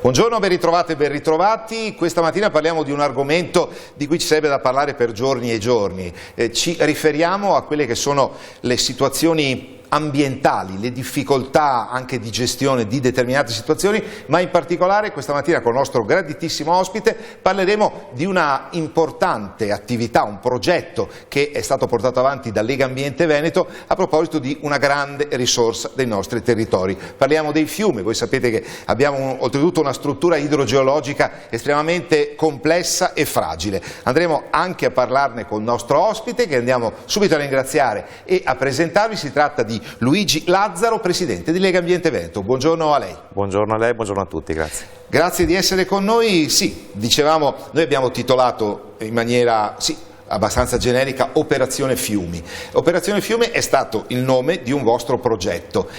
Buongiorno, ben ritrovate e ben ritrovati. Questa mattina parliamo di un argomento di cui ci sarebbe da parlare per giorni e giorni. Ci riferiamo a quelle che sono le situazioni ambientali, le difficoltà anche di gestione di determinate situazioni, ma in particolare questa mattina con il nostro graditissimo ospite parleremo di una importante attività, un progetto che è stato portato avanti da Lega Ambiente Veneto a proposito di una grande risorsa dei nostri territori. Parliamo dei fiumi. Voi sapete che abbiamo oltretutto una struttura idrogeologica estremamente complessa e fragile. Andremo anche a parlarne con il nostro ospite, che andiamo subito a ringraziare e a presentarvi. Si tratta di Luigi Lazzaro, presidente di Lega Ambiente Veneto. Buongiorno a lei. Buongiorno a lei, buongiorno a tutti, grazie. Grazie di essere con noi. Sì, dicevamo, noi abbiamo titolato in maniera abbastanza generica Operazione Fiumi. Operazione Fiumi è stato il nome di un vostro progetto,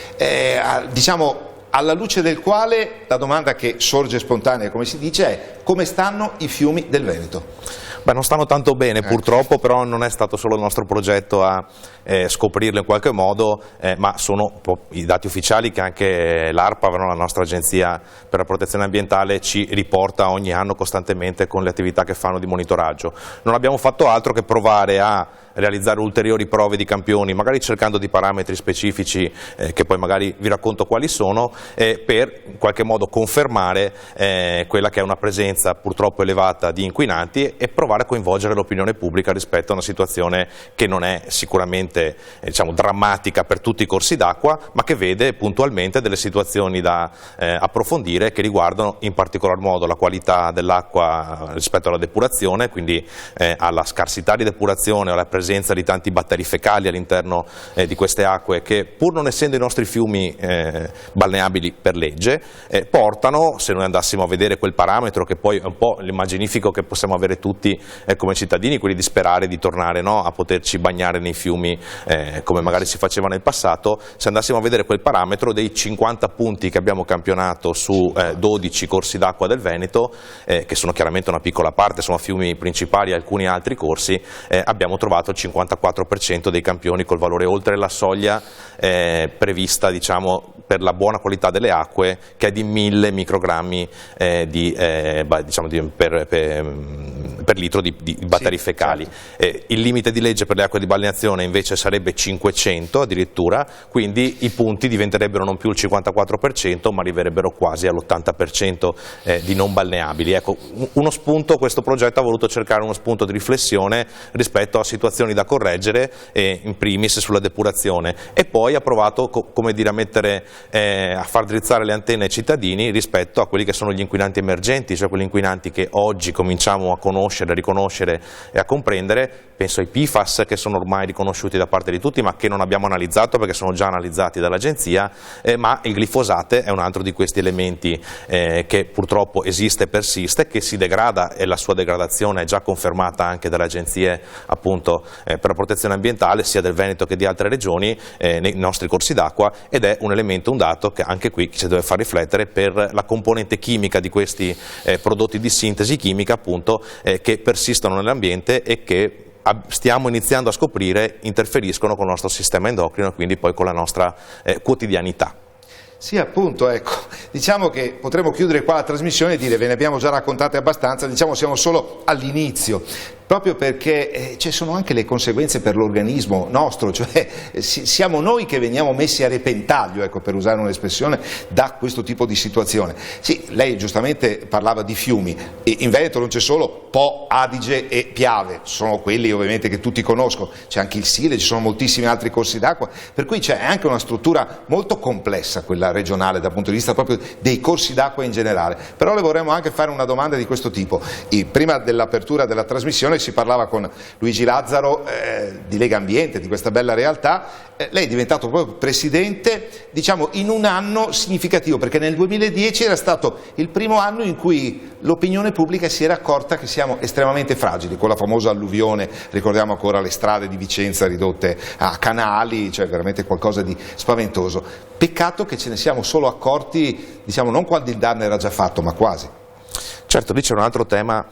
diciamo alla luce del quale la domanda che sorge spontanea, come si dice, è: come stanno i fiumi del Veneto? Beh, non stanno tanto bene purtroppo, però non è stato solo il nostro progetto a scoprirlo in qualche modo, ma sono i dati ufficiali che anche l'ARPA, la nostra agenzia per la protezione ambientale, ci riporta ogni anno costantemente con le attività che fanno di monitoraggio. Non abbiamo fatto altro che provare a realizzare ulteriori prove di campioni, magari cercando di parametri specifici che poi magari vi racconto quali sono, per in qualche modo confermare quella che è una presenza purtroppo elevata di inquinanti e provare a coinvolgere l'opinione pubblica rispetto a una situazione che non è sicuramente drammatica per tutti i corsi d'acqua, ma che vede puntualmente delle situazioni da approfondire, che riguardano in particolar modo la qualità dell'acqua rispetto alla depurazione, quindi alla scarsità di depurazione o alla presenza di tanti batteri fecali all'interno di queste acque, che pur non essendo i nostri fiumi balneabili per legge, portano, se noi andassimo a vedere quel parametro che poi è un po' l'immaginifico che possiamo avere tutti come cittadini, quelli di sperare di tornare a poterci bagnare nei fiumi come magari si faceva nel passato, se andassimo a vedere quel parametro dei 50 punti che abbiamo campionato su 12 corsi d'acqua del Veneto, che sono chiaramente una piccola parte, sono fiumi principali e alcuni altri corsi, abbiamo trovato il 54% dei campioni col valore oltre la soglia prevista, per la buona qualità delle acque, che è di 1000 microgrammi per litro di batteri fecali. Certo. Il limite di legge per le acque di balneazione invece sarebbe 500 addirittura, quindi i punti diventerebbero non più il 54%, ma arriverebbero quasi all'80% di non balneabili. Ecco, uno spunto, questo progetto ha voluto cercare uno spunto di riflessione rispetto a situazioni da correggere, in primis sulla depurazione, e poi ha provato a mettere a far drizzare le antenne ai cittadini rispetto a quelli che sono gli inquinanti emergenti, cioè quegli inquinanti che oggi cominciamo a conoscere, a riconoscere e a comprendere. Penso ai PFAS, che sono ormai riconosciuti da parte di tutti, ma che non abbiamo analizzato perché sono già analizzati dall'agenzia, ma il glifosate è un altro di questi elementi che purtroppo esiste e persiste, che si degrada, e la sua degradazione è già confermata anche dalle agenzie appunto per la protezione ambientale sia del Veneto che di altre regioni nei nostri corsi d'acqua, ed è un elemento, un dato che anche qui ci deve far riflettere per la componente chimica di questi prodotti di sintesi chimica appunto che persistono nell'ambiente e che stiamo iniziando a scoprire interferiscono con il nostro sistema endocrino e quindi poi con la nostra quotidianità. Sì, appunto, ecco, diciamo che potremmo chiudere qua la trasmissione e dire: ve ne abbiamo già raccontate abbastanza, siamo solo all'inizio, proprio perché ci sono anche le conseguenze per l'organismo nostro, cioè siamo noi che veniamo messi a repentaglio, ecco, per usare un'espressione, da questo tipo di situazione. Sì, lei giustamente parlava di fiumi, e in Veneto non c'è solo Po, Adige e Piave, sono quelli ovviamente che tutti conoscono, c'è anche il Sile, ci sono moltissimi altri corsi d'acqua, per cui c'è anche una struttura molto complessa quella regionale dal punto di vista proprio dei corsi d'acqua in generale. Però le vorremmo anche fare una domanda di questo tipo. Prima dell'apertura della trasmissione si parlava con Luigi Lazzaro di Lega Ambiente, di questa bella realtà. Lei è diventato proprio presidente, in un anno significativo, perché nel 2010 era stato il primo anno in cui l'opinione pubblica si era accorta che siamo estremamente fragili, con la famosa alluvione, ricordiamo ancora le strade di Vicenza ridotte a canali, cioè veramente qualcosa di spaventoso. Peccato che ce ne siamo solo accorti, non quando il danno era già fatto, ma quasi. Certo, lì c'è un altro tema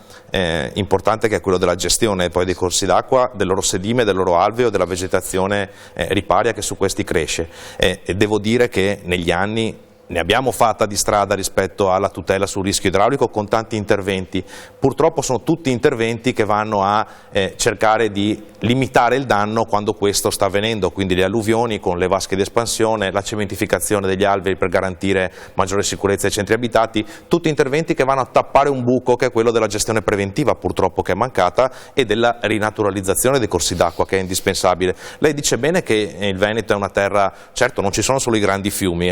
importante, che è quello della gestione poi dei corsi d'acqua, del loro sedime, del loro alveo, della vegetazione riparia che su questi cresce. E devo dire che negli anni ne abbiamo fatta di strada rispetto alla tutela sul rischio idraulico con tanti interventi. Purtroppo sono tutti interventi che vanno a cercare di limitare il danno quando questo sta avvenendo, quindi le alluvioni con le vasche di espansione, la cementificazione degli alvei per garantire maggiore sicurezza ai centri abitati, tutti interventi che vanno a tappare un buco che è quello della gestione preventiva purtroppo che è mancata e della rinaturalizzazione dei corsi d'acqua che è indispensabile. Lei dice bene che il Veneto è una terra, certo non ci sono solo i grandi fiumi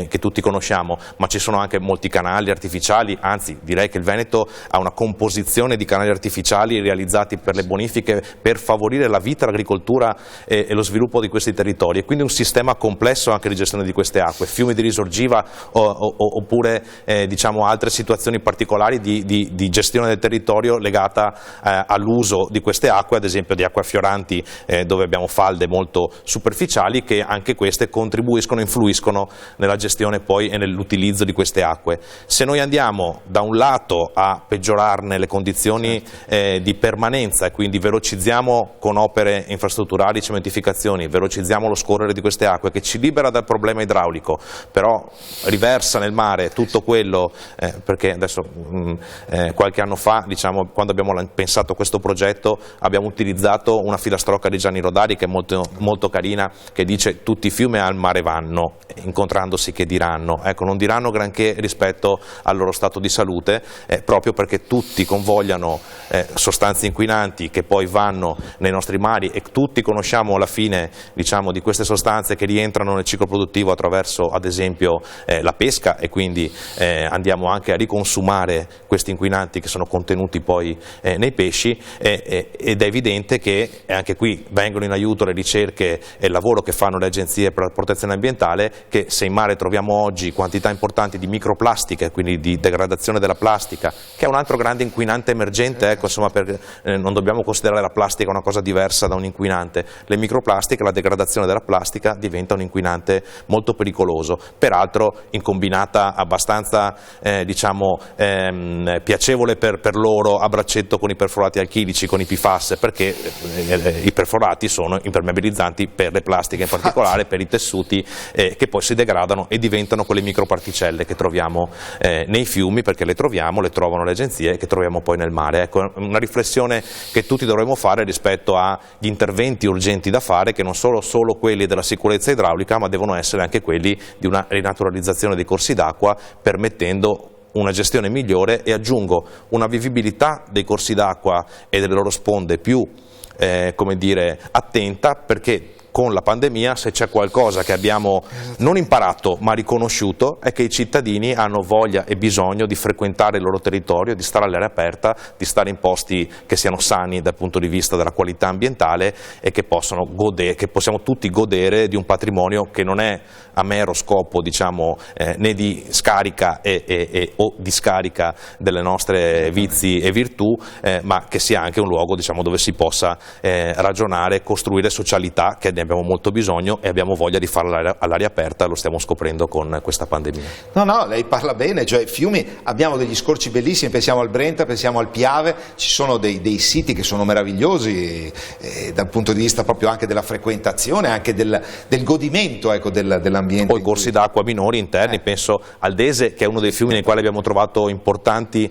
che tutti conosciamo, ma ci sono anche molti canali artificiali, anzi direi che il Veneto ha una composizione di canali artificiali realizzati per le bonifiche per favorire la vita, l'agricoltura e lo sviluppo di questi territori, e quindi un sistema complesso anche di gestione di queste acque, fiumi di risorgiva oppure diciamo altre situazioni particolari di gestione del territorio legata all'uso di queste acque, ad esempio di acque affioranti dove abbiamo falde molto superficiali che anche queste contribuiscono, influiscono nella gestione poi e nell'utilizzo di queste acque. Se noi andiamo da un lato a peggiorarne le condizioni di permanenza e quindi velocizziamo con opere infrastrutturali, cementificazioni, velocizziamo lo scorrere di queste acque che ci libera dal problema idraulico, però riversa nel mare tutto quello, perché adesso qualche anno fa, diciamo, quando abbiamo pensato a questo progetto abbiamo utilizzato una filastrocca di Gianni Rodari che è molto, molto carina, che dice tutti i fiumi al mare vanno, incontrandosi che diranno, ecco, non diranno granché rispetto al loro stato di salute, proprio perché tutti convogliano sostanze inquinanti che poi vanno nei nostri mari e tutti conosciamo la fine, diciamo, di queste sostanze che rientrano nel ciclo produttivo attraverso ad esempio la pesca, e quindi andiamo anche a riconsumare questi inquinanti che sono contenuti poi nei pesci, ed è evidente che anche qui vengono in aiuto le ricerche e il lavoro che fanno le agenzie per la protezione ambientale, che se in mare troviamo oggi quantità importanti di microplastiche, quindi di degradazione della plastica, che è un altro grande inquinante emergente, ecco, insomma, non dobbiamo considerare la plastica una cosa diversa da un inquinante, le microplastiche, la degradazione della plastica diventa un inquinante molto pericoloso, peraltro in combinata abbastanza diciamo piacevole per loro a braccetto con i perforati alchilici, con i PFAS, perché i perforati sono impermeabilizzanti per le plastiche, in particolare per i tessuti che poi si degradano e diventano quelle microparticelle che troviamo nei fiumi, perché le trovano le agenzie e che troviamo poi nel mare. Ecco, una riflessione che tutti dovremmo fare rispetto agli interventi urgenti da fare, che non sono solo quelli della sicurezza idraulica, ma devono essere anche quelli di una rinaturalizzazione dei corsi d'acqua, permettendo una gestione migliore e, aggiungo, una vivibilità dei corsi d'acqua e delle loro sponde più come dire, attenta, perché con la pandemia, se c'è qualcosa che abbiamo non imparato ma riconosciuto, è che i cittadini hanno voglia e bisogno di frequentare il loro territorio, di stare all'aria aperta, di stare in posti che siano sani dal punto di vista della qualità ambientale e che possiamo tutti godere di un patrimonio che non è a mero scopo, diciamo, né di scarica o discarica delle nostre vizi e virtù, ma che sia anche un luogo, diciamo, dove si possa ragionare, costruire socialità, che ne abbiamo molto bisogno e abbiamo voglia di farlo all'aria aperta, lo stiamo scoprendo con questa pandemia. No, lei parla bene, cioè fiumi, abbiamo degli scorci bellissimi, pensiamo al Brenta, pensiamo al Piave, ci sono dei siti che sono meravigliosi dal punto di vista proprio anche della frequentazione, anche del godimento, ecco, dell'ambiente. Poi corsi d'acqua minori interni, penso al Dese, che è uno dei fiumi nei quali abbiamo trovato importanti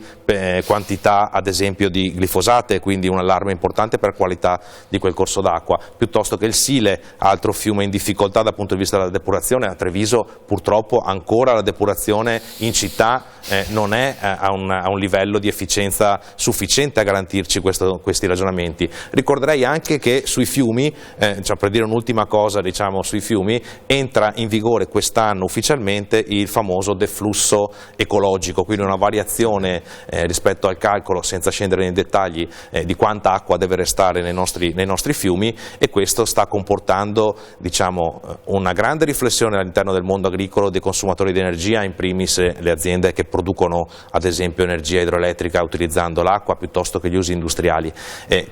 quantità ad esempio di glifosate, quindi un allarme importante per qualità di quel corso d'acqua, piuttosto che il Sile, altro fiume in difficoltà dal punto di vista della depurazione. A Treviso purtroppo ancora la depurazione in città non è a un livello di efficienza sufficiente a garantirci questi ragionamenti. Ricorderei anche che sui fiumi, cioè per dire un'ultima cosa, diciamo, sui fiumi, entra in vigore quest'anno ufficialmente il famoso deflusso ecologico, quindi una variazione rispetto al calcolo, senza scendere nei dettagli, di quanta acqua deve restare nei nostri fiumi, e questo sta comportando, diciamo, una grande riflessione all'interno del mondo agricolo, dei consumatori di energia, in primis le aziende che producono ad esempio energia idroelettrica utilizzando l'acqua piuttosto che gli usi industriali.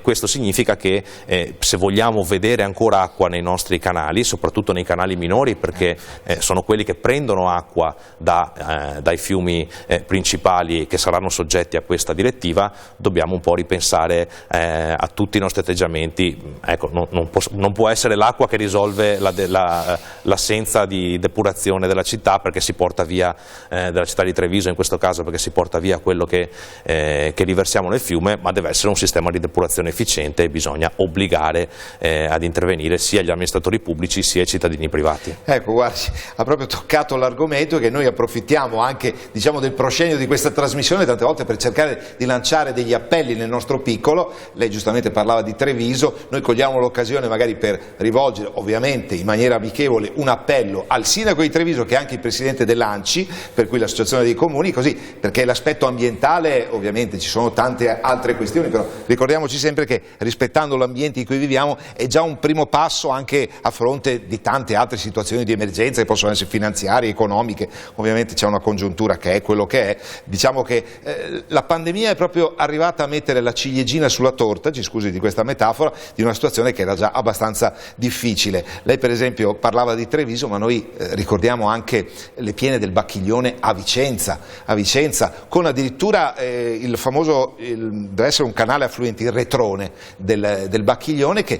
Questo significa che se vogliamo vedere ancora acqua nei nostri canali, soprattutto nei canali minori, perché sono quelli che prendono acqua dai fiumi principali che saranno soggetti a questa direttiva, dobbiamo un po' ripensare a tutti i nostri atteggiamenti. Ecco, non può essere l'acqua che risolve l'assenza di depurazione della città, perché si porta via, della città di Treviso in questo caso, perché si porta via quello che riversiamo nel fiume, ma deve essere un sistema di depurazione efficiente e bisogna obbligare ad intervenire sia gli amministratori pubblici sia i cittadini privati. Ecco, guardi, ha proprio toccato l'argomento che noi approfittiamo anche, diciamo, del proscenio di questa trasmissione tante volte per cercare di lanciare degli appelli nel nostro piccolo. Lei giustamente parlava di Treviso, noi cogliamo l'occasione magari per rivolgere ovviamente in maniera amichevole un appello al sindaco di Treviso, che è anche il presidente dell'ANCI, per cui l'associazione dei comuni, così, perché l'aspetto ambientale, ovviamente ci sono tante altre questioni, però ricordiamoci sempre che rispettando l'ambiente in cui viviamo è già un primo passo anche a fronte di tante altre situazioni di emergenza che possono essere finanziarie, economiche. Ovviamente c'è una congiuntura che è quello che è. Diciamo che la pandemia è proprio arrivata a mettere la ciliegina sulla torta, ci scusi di questa metafora, di una situazione che era già abbastanza difficile. Lei per esempio parlava di Treviso, ma noi ricordiamo anche le piene del Bacchiglione a Vicenza, con addirittura il famoso, deve essere un canale affluente, il retrone del Bacchiglione, che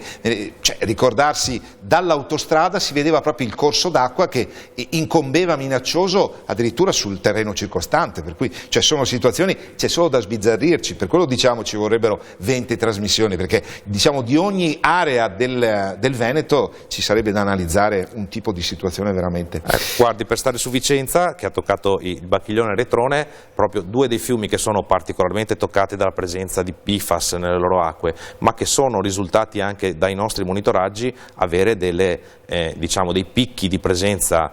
cioè, ricordarsi dall'autostrada si vedeva proprio il corso d'acqua che incombeva minaccioso addirittura sul terreno circostante, per cui cioè, sono situazioni, c'è solo da sbizzarrirci, per quello diciamo ci vorrebbero 20 trasmissioni, perché diciamo di ogni area del Veneto ci sarebbe da analizzare un tipo di situazione veramente. Guardi, per stare su Vicenza, che ha toccato il Bacchiglione e il Retrone, proprio due dei fiumi che sono particolarmente toccati dalla presenza di PFAS nelle loro acque, ma che sono risultati anche dai nostri monitoraggi avere diciamo dei picchi di presenza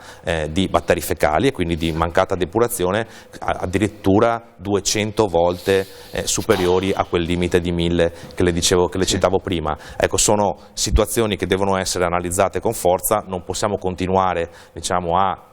di batteri fecali e quindi di mancata depurazione addirittura 200 volte superiori a quel limite di 1000 che le citavo prima. Ecco, sono situazioni che devono essere analizzate con forza, non possiamo continuare, diciamo, a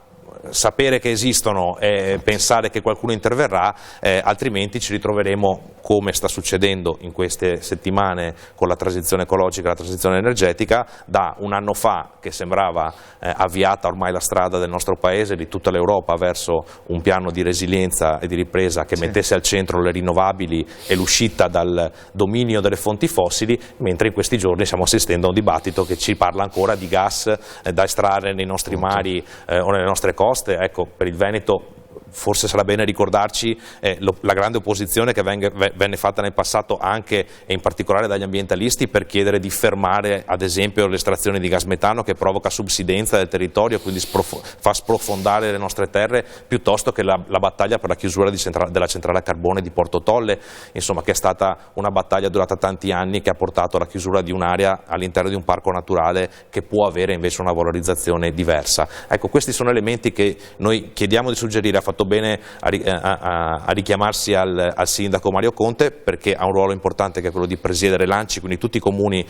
sapere che esistono e pensare che qualcuno interverrà, altrimenti ci ritroveremo, come sta succedendo in queste settimane con la transizione ecologica e la transizione energetica. Da un anno fa che sembrava avviata ormai la strada del nostro paese, di tutta l'Europa, verso un piano di resilienza e di ripresa che mettesse al centro le rinnovabili e l'uscita dal dominio delle fonti fossili, mentre in questi giorni stiamo assistendo a un dibattito che ci parla ancora di gas da estrarre nei nostri mari o nelle nostre coste. Ecco, per il Veneto forse sarà bene ricordarci la grande opposizione che venne fatta nel passato anche e in particolare dagli ambientalisti per chiedere di fermare ad esempio l'estrazione di gas metano, che provoca subsidenza del territorio e quindi fa sprofondare le nostre terre, piuttosto che la battaglia per la chiusura della centrale a carbone di Porto Tolle, insomma, che è stata una battaglia durata tanti anni, che ha portato alla chiusura di un'area all'interno di un parco naturale che può avere invece una valorizzazione diversa. Ecco, questi sono elementi che noi chiediamo di suggerire. Ha fatto bene a richiamarsi al sindaco Mario Conte, perché ha un ruolo importante che è quello di presiedere l'ANCI, quindi tutti i comuni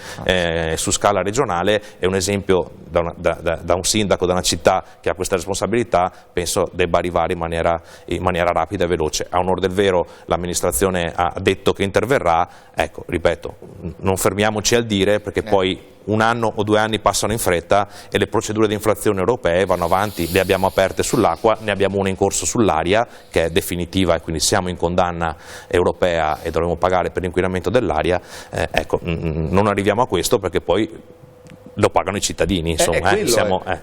su scala regionale. È un esempio da un sindaco, da una città che ha questa responsabilità, penso debba arrivare in maniera rapida e veloce. A onor del vero l'amministrazione ha detto che interverrà, ecco, ripeto, non fermiamoci al dire, perché poi un anno o 2 anni passano in fretta e le procedure di infrazione europee vanno avanti. Le abbiamo aperte sull'acqua, ne abbiamo una in corso sull'aria che è definitiva e quindi siamo in condanna europea e dovremo pagare per l'inquinamento dell'aria. Ecco, non arriviamo a questo perché poi lo pagano i cittadini, insomma,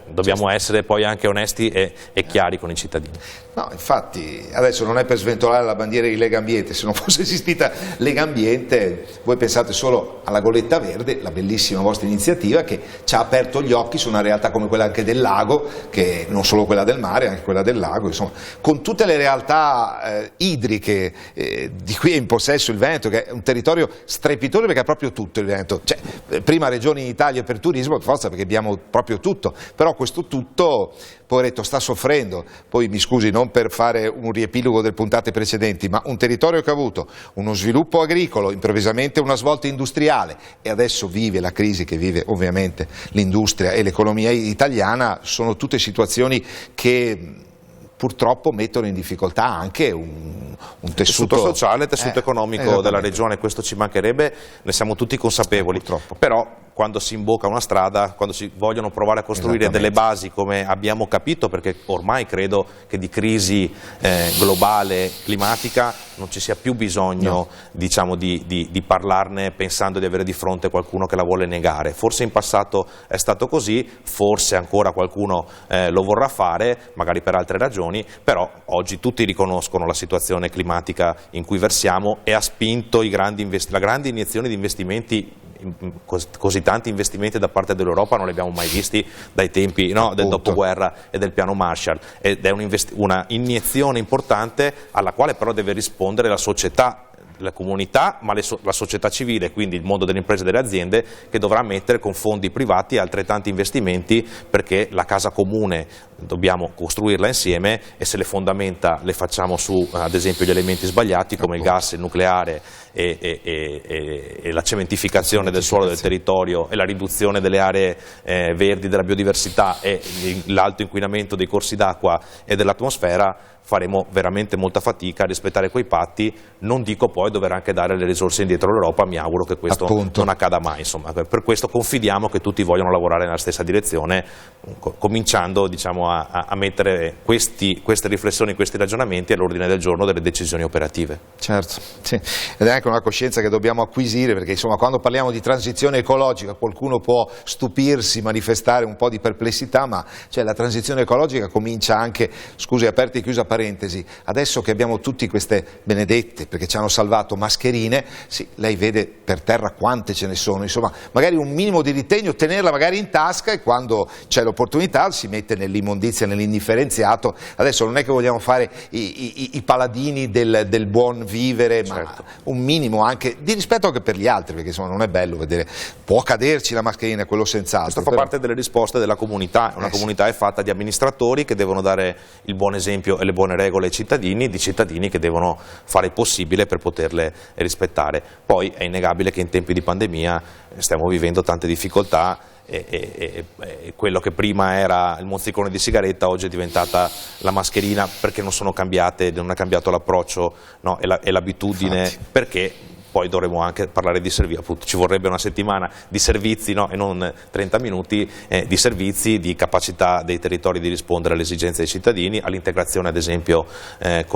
dobbiamo essere poi anche onesti e chiari con i cittadini. No, infatti adesso non è per sventolare la bandiera di Lega Ambiente, se non fosse esistita Lega Ambiente voi pensate solo alla Goletta Verde, la bellissima vostra iniziativa che ci ha aperto gli occhi su una realtà come quella anche del lago, che non solo quella del mare, anche quella del lago, insomma, con tutte le realtà idriche di cui è in possesso il Veneto, che è un territorio strepitoso perché ha proprio tutto il Veneto, cioè, prima regione in Italia per turismo, forza, perché abbiamo proprio tutto, però questo tutto, poveretto, sta soffrendo. Poi mi scusi, non per fare un riepilogo delle puntate precedenti, ma un territorio che ha avuto uno sviluppo agricolo, improvvisamente una svolta industriale e adesso vive la crisi che vive ovviamente l'industria e l'economia italiana, sono tutte situazioni che purtroppo mettono in difficoltà anche un tessuto sociale, tessuto economico della regione. Questo ci mancherebbe, ne siamo tutti consapevoli, però quando si imbocca una strada, quando si vogliono provare a costruire delle basi come abbiamo capito, perché ormai credo che di crisi globale climatica non ci sia più bisogno diciamo, di parlarne pensando di avere di fronte qualcuno che la vuole negare. Forse in passato è stato così, forse ancora qualcuno lo vorrà fare, magari per altre ragioni, però oggi tutti riconoscono la situazione climatica in cui versiamo e ha spinto la grande iniezione di investimenti. Così tanti investimenti da parte dell'Europa non li abbiamo mai visti dai tempi del dopoguerra e del piano Marshall, ed è una iniezione importante alla quale però deve rispondere la società, la comunità, ma la società civile, quindi il mondo delle imprese e delle aziende, che dovrà mettere con fondi privati altrettanti investimenti, perché la casa comune dobbiamo costruirla insieme, e se le fondamenta le facciamo su ad esempio gli elementi sbagliati come il gas, il nucleare e la cementificazione del suolo, del territorio, e la riduzione delle aree verdi, della biodiversità, e l'alto inquinamento dei corsi d'acqua e dell'atmosfera, faremo veramente molta fatica a rispettare quei patti. Non dico poi dover anche dare le risorse indietro all'Europa, mi auguro che questo non accada mai, insomma. Per questo confidiamo che tutti vogliano lavorare nella stessa direzione, cominciando diciamo, a mettere queste riflessioni, questi ragionamenti all'ordine del giorno delle decisioni operative. Certo, sì. Ed è anche una coscienza che dobbiamo acquisire, perché insomma quando parliamo di transizione ecologica qualcuno può stupirsi, manifestare un po' di perplessità, ma cioè, la transizione ecologica comincia anche, scusi, aperta e chiusa parentesi, adesso che abbiamo tutti queste benedette, perché ci hanno salvato, mascherine, sì, lei vede per terra quante ce ne sono, insomma magari un minimo di ritegno, tenerla magari in tasca, e quando c'è l'opportunità si mette nell'immondizia, nell'indifferenziato. Adesso non è che vogliamo fare i paladini del buon vivere, ma certo, un minimo anche di rispetto anche per gli altri, perché insomma non è bello vedere, può caderci la mascherina, quello senz'altro. Questo fa parte delle risposte della comunità. Una comunità è fatta di amministratori che devono dare il buon esempio e le buone regole ai cittadini, di cittadini che devono fare il possibile per poterle rispettare. Poi è innegabile che in tempi di pandemia stiamo vivendo tante difficoltà, e quello che prima era il mozzicone di sigaretta oggi è diventata la mascherina, perché non sono cambiate, non è cambiato l'approccio, no, e l'abitudine, perché poi dovremo anche parlare di servizi, appunto ci vorrebbe una settimana di servizi, no, e non 30 minuti, di servizi, di capacità dei territori di rispondere alle esigenze dei cittadini, all'integrazione ad esempio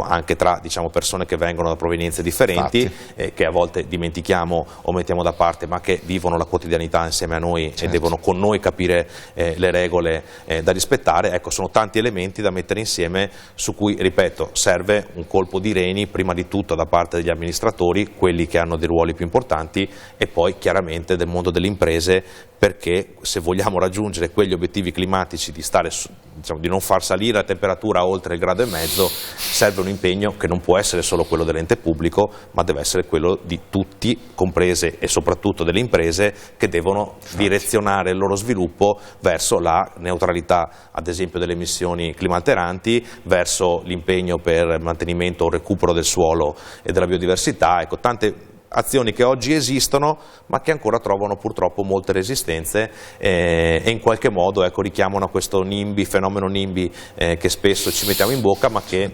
anche tra diciamo, persone che vengono da provenienze differenti, che a volte dimentichiamo o mettiamo da parte, ma che vivono la quotidianità insieme a noi, certo, e devono con noi capire le regole da rispettare. Ecco, sono tanti elementi da mettere insieme, su cui, ripeto, serve un colpo di reni prima di tutto da parte degli amministratori, quelli che hanno dei ruoli più importanti, e poi chiaramente del mondo delle imprese, perché se vogliamo raggiungere quegli obiettivi climatici di diciamo, di non far salire la temperatura oltre il 1,5 gradi, serve un impegno che non può essere solo quello dell'ente pubblico, ma deve essere quello di tutti, comprese e soprattutto delle imprese, che devono direzionare il loro sviluppo verso la neutralità ad esempio delle emissioni climalteranti, verso l'impegno per il mantenimento o recupero del suolo e della biodiversità. Ecco, tante azioni che oggi esistono ma che ancora trovano purtroppo molte resistenze, e in qualche modo ecco, richiamano a questo fenomeno NIMBY che spesso ci mettiamo in bocca, ma che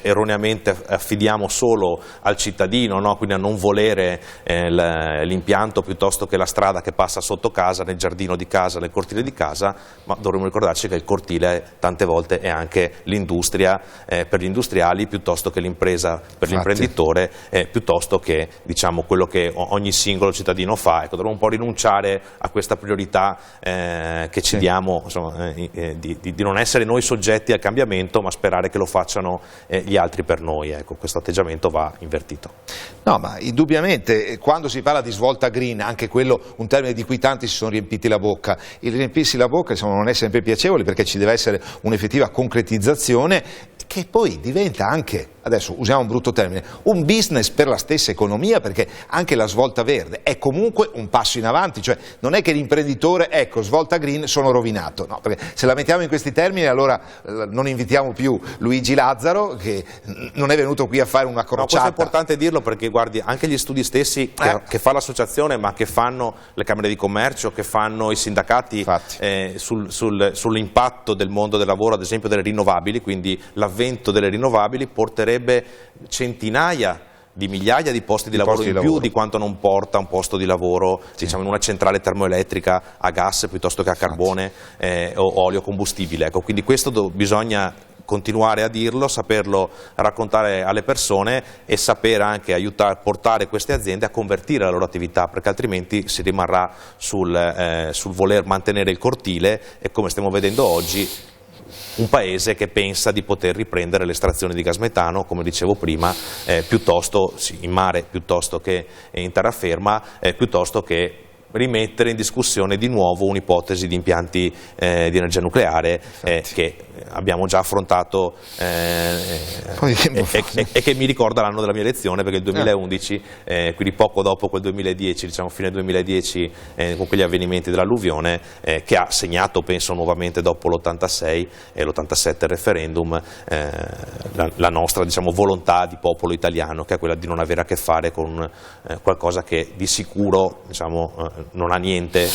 erroneamente affidiamo solo al cittadino, no? Quindi a non volere l'impianto piuttosto che la strada che passa sotto casa, nel giardino di casa, nel cortile di casa, ma dovremmo ricordarci che il cortile tante volte è anche l'industria per gli industriali, piuttosto che l'impresa per l'imprenditore, piuttosto che diciamo quello che ogni singolo cittadino fa. Ecco, dovremmo un po' rinunciare a questa priorità che ci diamo, insomma, di non essere noi soggetti al cambiamento, ma sperare che lo facciano gli altri per noi. Ecco, questo atteggiamento va invertito. No, ma indubbiamente quando si parla di svolta green, anche quello un termine di cui tanti si sono riempiti la bocca, il riempirsi la bocca insomma, non è sempre piacevole, perché ci deve essere un'effettiva concretizzazione che poi diventa anche, adesso usiamo un brutto termine, un business per la stessa economia, perché anche la svolta verde è comunque un passo in avanti, cioè non è che l'imprenditore, ecco, svolta green, sono rovinato, no, perché se la mettiamo in questi termini allora non invitiamo più Luigi Lazzaro, che non è venuto qui a fare una crociata. No, questo è importante dirlo, perché guardi, anche gli studi stessi che fa l'associazione, ma che fanno le camere di commercio, che fanno i sindacati sull'impatto del mondo del lavoro, ad esempio delle rinnovabili, quindi l'avvento delle rinnovabili porterebbe centinaia di migliaia di posti di lavoro in più di quanto non porta un posto di lavoro, diciamo, in una centrale termoelettrica a gas piuttosto che a carbone o olio combustibile. Ecco, quindi questo bisogna continuare a dirlo, saperlo raccontare alle persone e saper anche aiutare, portare queste aziende a convertire la loro attività, perché altrimenti si rimarrà sul voler mantenere il cortile e, come stiamo vedendo oggi, un paese che pensa di poter riprendere l'estrazione di gas metano, come dicevo prima, piuttosto in mare, piuttosto che in terraferma, piuttosto che rimettere in discussione di nuovo un'ipotesi di impianti di energia nucleare che abbiamo già affrontato e che mi ricorda l'anno della mia elezione, perché il 2011, quindi poco dopo quel 2010, diciamo fine 2010, con quegli avvenimenti dell'alluvione, che ha segnato, penso nuovamente dopo l'86 e l'87 il referendum, la nostra, diciamo, volontà di popolo italiano, che è quella di non avere a che fare con qualcosa che di sicuro, diciamo, non ha niente,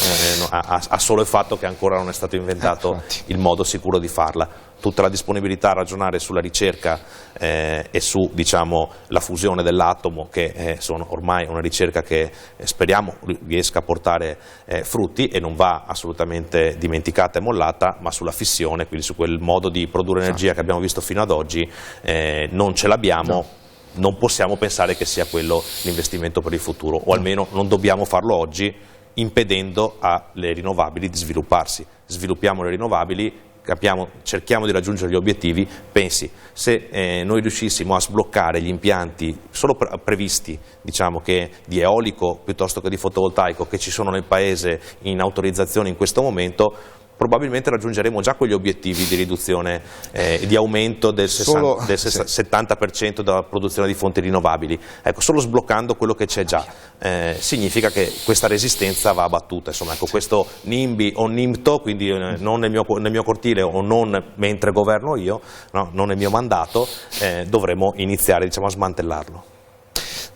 ha solo il fatto che ancora non è stato inventato il modo sicuro di farla. Tutta la disponibilità a ragionare sulla ricerca e su, diciamo, la fusione dell'atomo, che sono ormai una ricerca che speriamo riesca a portare frutti e non va assolutamente dimenticata e mollata, ma sulla fissione, quindi su quel modo di produrre energia che abbiamo visto fino ad oggi, non ce l'abbiamo. Non possiamo pensare che sia quello l'investimento per il futuro, o almeno non dobbiamo farlo oggi, impedendo alle rinnovabili di svilupparsi. Sviluppiamo le rinnovabili, cerchiamo di raggiungere gli obiettivi. Pensi, se noi riuscissimo a sbloccare gli impianti solo previsti, diciamo, che di eolico piuttosto che di fotovoltaico, che ci sono nel Paese in autorizzazione in questo momento, probabilmente raggiungeremo già quegli obiettivi di riduzione, di aumento del 70% della produzione di fonti rinnovabili. Ecco, solo sbloccando quello che c'è già significa che questa resistenza va abbattuta. Insomma, ecco, questo NIMBY o NIMTO, quindi non nel mio cortile o non mentre governo io, no, non nel mio mandato, dovremo iniziare, diciamo, a smantellarlo.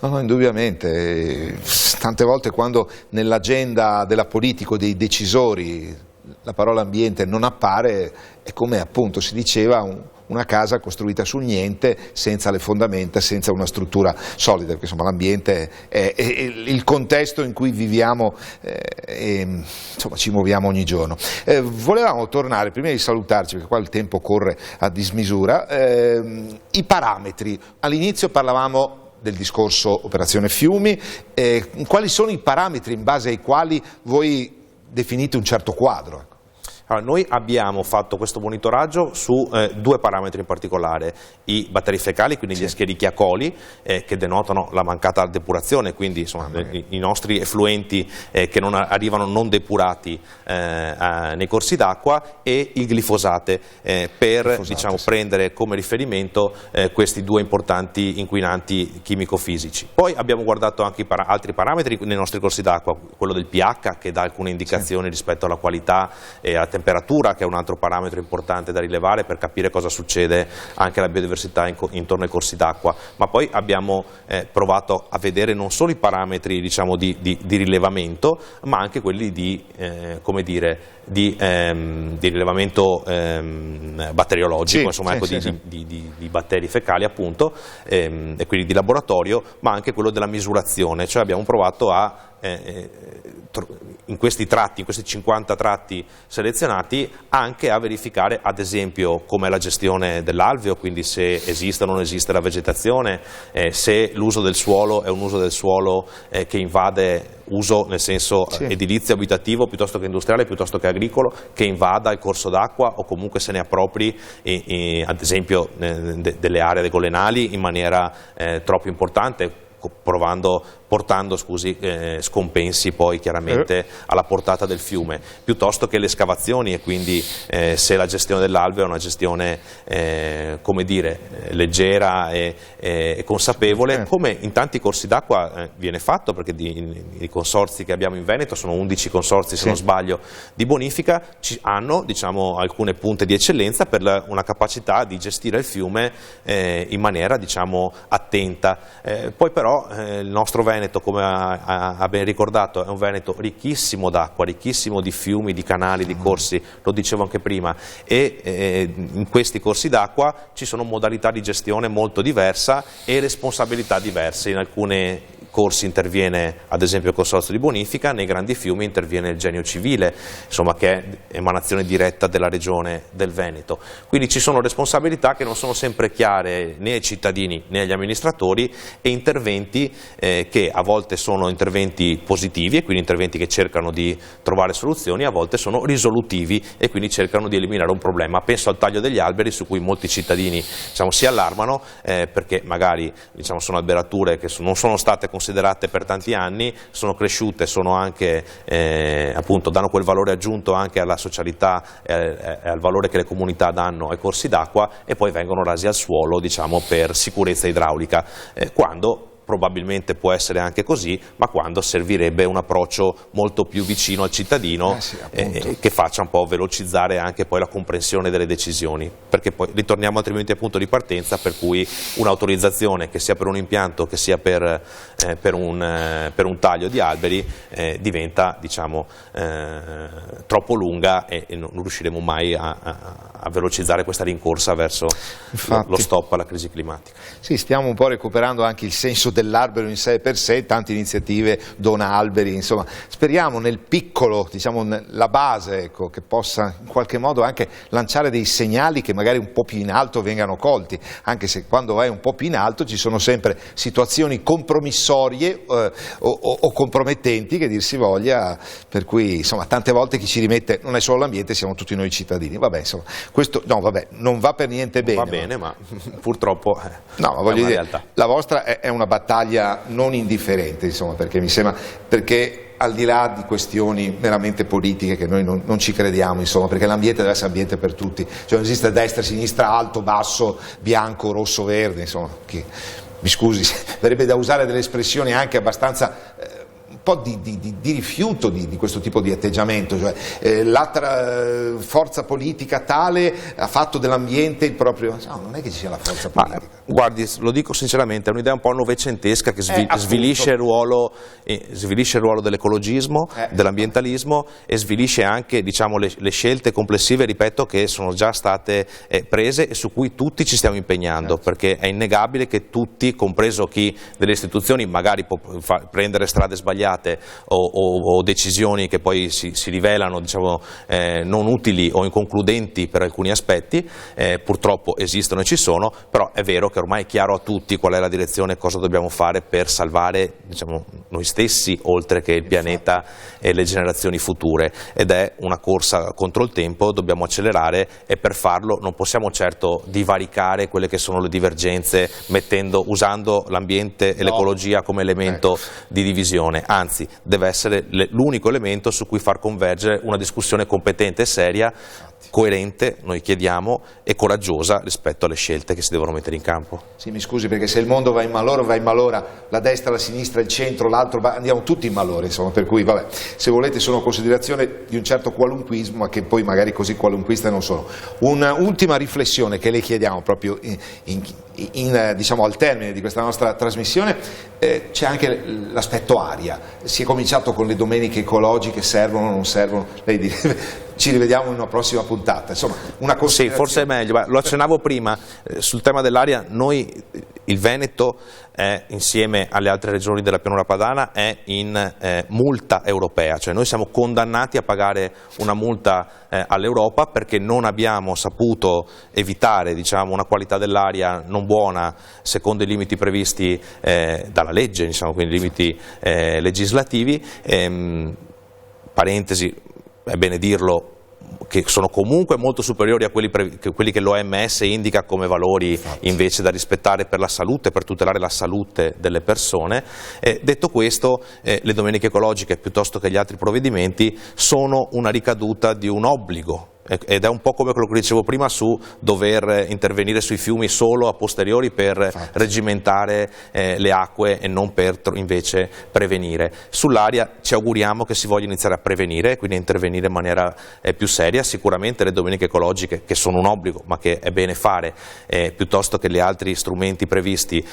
No, indubbiamente. Tante volte quando nell'agenda della politica, dei decisori, la parola ambiente non appare, è come appunto si diceva una casa costruita sul niente, senza le fondamenta, senza una struttura solida, perché insomma l'ambiente è il contesto in cui viviamo e insomma ci muoviamo ogni giorno. Volevamo tornare, prima di salutarci, perché qua il tempo corre a dismisura, i parametri. All'inizio parlavamo del discorso Operazione Fiumi, quali sono i parametri in base ai quali voi definite un certo quadro? Allora, noi abbiamo fatto questo monitoraggio su due parametri in particolare: i batteri fecali, quindi gli escherichia-coli, che denotano la mancata depurazione, quindi insomma, i nostri effluenti che non arrivano non depurati nei corsi d'acqua, e il glifosate, per diciamo, prendere come riferimento questi due importanti inquinanti chimico-fisici. Poi abbiamo guardato anche altri parametri nei nostri corsi d'acqua, quello del pH, che dà alcune indicazioni rispetto alla qualità e alla temperatura, che è un altro parametro importante da rilevare per capire cosa succede anche alla biodiversità intorno ai corsi d'acqua. Ma poi abbiamo provato a vedere non solo i parametri, diciamo, di rilevamento, ma anche quelli di rilevamento batteriologico, insomma, ecco, di batteri fecali appunto, e quindi di laboratorio, ma anche quello della misurazione. Cioè abbiamo provato a in questi 50 tratti selezionati, anche a verificare ad esempio com'è la gestione dell'alveo, quindi se esiste o non esiste la vegetazione, se l'uso del suolo è un uso del suolo che invade, uso nel senso edilizio, abitativo piuttosto che industriale, piuttosto che agricolo, che invada il corso d'acqua o comunque se ne appropri ad esempio delle aree golenali in maniera troppo importante, portando scompensi poi chiaramente alla portata del fiume, piuttosto che le scavazioni, e quindi se la gestione dell'alveo è una gestione come dire leggera e consapevole, come in tanti corsi d'acqua viene fatto, perché i consorzi che abbiamo in Veneto sono 11 consorzi, se non sbaglio, di bonifica, hanno, diciamo, alcune punte di eccellenza per una capacità di gestire il fiume in maniera, diciamo, attenta. Poi però il nostro Veneto Veneto, come ha ben ricordato, è un Veneto ricchissimo d'acqua, ricchissimo di fiumi, di canali, di corsi, lo dicevo anche prima, e in questi corsi d'acqua ci sono modalità di gestione molto diversa e responsabilità diverse. In alcune corsi interviene ad esempio il consorzio di bonifica, nei grandi fiumi interviene il Genio Civile, insomma, che è emanazione diretta della regione del Veneto. Quindi ci sono responsabilità che non sono sempre chiare né ai cittadini né agli amministratori, e interventi che a volte sono interventi positivi e quindi interventi che cercano di trovare soluzioni, a volte sono risolutivi e quindi cercano di eliminare un problema. Penso al taglio degli alberi, su cui molti cittadini, diciamo, si allarmano perché magari, diciamo, sono alberature che non sono state considerate per tanti anni, sono cresciute, sono anche appunto, danno quel valore aggiunto anche alla socialità e al valore che le comunità danno ai corsi d'acqua, e poi vengono rasi al suolo, diciamo, per sicurezza idraulica, quando probabilmente può essere anche così, ma quando servirebbe un approccio molto più vicino al cittadino, che faccia un po' velocizzare anche poi la comprensione delle decisioni, perché poi ritorniamo altrimenti al punto di partenza, per cui un'autorizzazione, che sia per un impianto che sia per un taglio di alberi, diventa, diciamo, troppo lunga, e non riusciremo mai a velocizzare questa rincorsa verso lo stop alla crisi climatica. Sì, stiamo un po' recuperando anche il senso dell'albero in sé per sé, tante iniziative, dona alberi, insomma, speriamo nel piccolo, diciamo, la base, ecco, che possa in qualche modo anche lanciare dei segnali che magari un po' più in alto vengano colti, anche se quando vai un po' più in alto ci sono sempre situazioni compromissorie o compromettenti, che dir si voglia, per cui, insomma, tante volte chi ci rimette non è solo l'ambiente, siamo tutti noi cittadini. Vabbè, insomma, questo no, vabbè, non va per niente bene. Va bene, ma purtroppo no, ma voglio dire, la vostra è una battaglia non indifferente, insomma, perché mi sembra, perché al di là di questioni meramente politiche che noi non ci crediamo, insomma, perché l'ambiente deve essere ambiente per tutti, cioè non esiste destra, sinistra, alto, basso, bianco, rosso, verde, insomma, mi scusi, verrebbe da usare delle espressioni anche abbastanza po' di rifiuto di questo tipo di atteggiamento, cioè l'altra forza politica tale ha fatto dell'ambiente il proprio... No, non è che ci sia la forza politica. Ma, guardi, lo dico sinceramente, è un'idea un po' novecentesca che svilisce il ruolo dell'ecologismo, dell'ambientalismo, e svilisce anche, diciamo, le scelte complessive, ripeto, che sono già state prese e su cui tutti ci stiamo impegnando, perché è innegabile che tutti, compreso chi delle istituzioni magari può prendere strade sbagliate o decisioni che poi si rivelano, diciamo, non utili o inconcludenti per alcuni aspetti, purtroppo esistono e ci sono, però è vero che ormai è chiaro a tutti qual è la direzione e cosa dobbiamo fare per salvare, diciamo, noi stessi, oltre che il pianeta e le generazioni future, ed è una corsa contro il tempo, dobbiamo accelerare, e per farlo non possiamo certo divaricare quelle che sono le divergenze usando l'ambiente e l'ecologia come elemento di divisione, anzi deve essere l'unico elemento su cui far convergere una discussione competente e seria, coerente, noi chiediamo, e coraggiosa rispetto alle scelte che si devono mettere in campo. Sì, mi scusi, perché se il mondo va in malora, va in malora, la destra, la sinistra, il centro, l'altro, andiamo tutti in malore, insomma, per cui, vabbè, se volete sono considerazioni di un certo qualunquismo, ma che poi magari così qualunquiste non sono. Un'ultima riflessione che le chiediamo proprio diciamo, al termine di questa nostra trasmissione, c'è anche l'aspetto aria. Si è cominciato con le domeniche ecologiche, servono o non servono, lei direbbe... Ci rivediamo in una prossima puntata. Insomma, una sì, forse è meglio, ma lo accennavo prima, sul tema dell'aria, noi, il Veneto, insieme alle altre regioni della pianura padana, è in multa europea, cioè noi siamo condannati a pagare una multa all'Europa perché non abbiamo saputo evitare, diciamo, una qualità dell'aria non buona secondo i limiti previsti dalla legge, diciamo, quindi i limiti legislativi. Parentesi, è bene dirlo, che sono comunque molto superiori a quelli che l'OMS indica come valori invece da rispettare per la salute, per tutelare la salute delle persone. Detto questo, le domeniche ecologiche, piuttosto che gli altri provvedimenti, sono una ricaduta di un obbligo ed è un po' come quello che dicevo prima su dover intervenire sui fiumi solo a posteriori per reggimentare le acque e non per invece prevenire. Sull'aria ci auguriamo che si voglia iniziare a prevenire, quindi a intervenire in maniera più seria. Sicuramente le domeniche ecologiche, che sono un obbligo ma che è bene fare, piuttosto che gli altri strumenti previsti,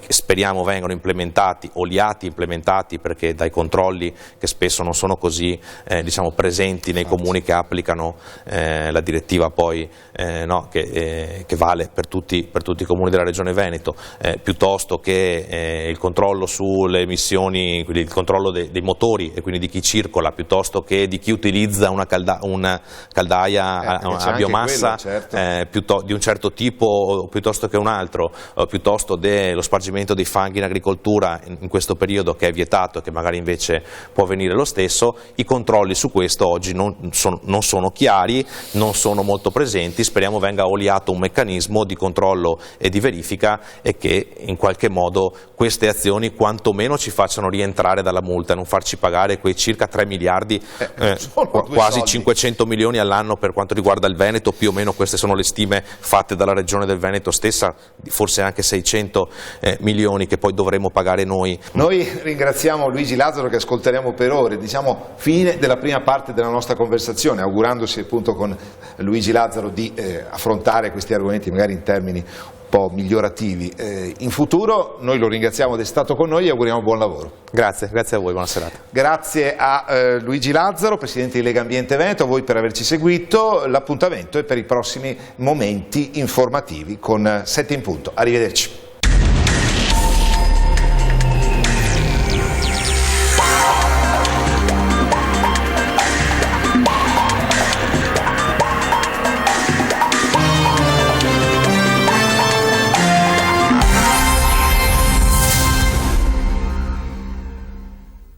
speriamo vengano implementati, oliati implementati, perché dai controlli che spesso non sono così diciamo presenti nei comuni che applicano la direttiva poi che vale per tutti i comuni della Regione Veneto, piuttosto che il controllo sulle emissioni, quindi il controllo dei motori e quindi di chi circola, piuttosto che di chi utilizza una caldaia a biomassa quello, certo. Di un certo tipo piuttosto che un altro, piuttosto dello spargimento dei fanghi in agricoltura in questo periodo, che è vietato e che magari invece può avvenire lo stesso. I controlli su questo oggi non sono chiari, non sono molto presenti. Speriamo venga oliato un meccanismo di controllo e di verifica e che in qualche modo queste azioni quantomeno ci facciano rientrare dalla multa, non farci pagare quei circa 3 miliardi, quasi 500 milioni all'anno per quanto riguarda il Veneto, più o meno queste sono le stime fatte dalla Regione del Veneto stessa, forse anche 600 milioni che poi dovremo pagare noi. Noi ringraziamo Luigi Lazzaro, che ascolteremo per ore, diciamo fine della prima parte della nostra conversazione, augurandosi appunto con Luigi Lazzaro di affrontare questi argomenti magari in termini un po' migliorativi. In futuro noi lo ringraziamo di essere stato con noi e auguriamo buon lavoro. Grazie a voi, buona serata. Grazie a Luigi Lazzaro, Presidente di Lega Ambiente Veneto, a voi per averci seguito. L'appuntamento è per i prossimi momenti informativi con 7 in punto. Arrivederci.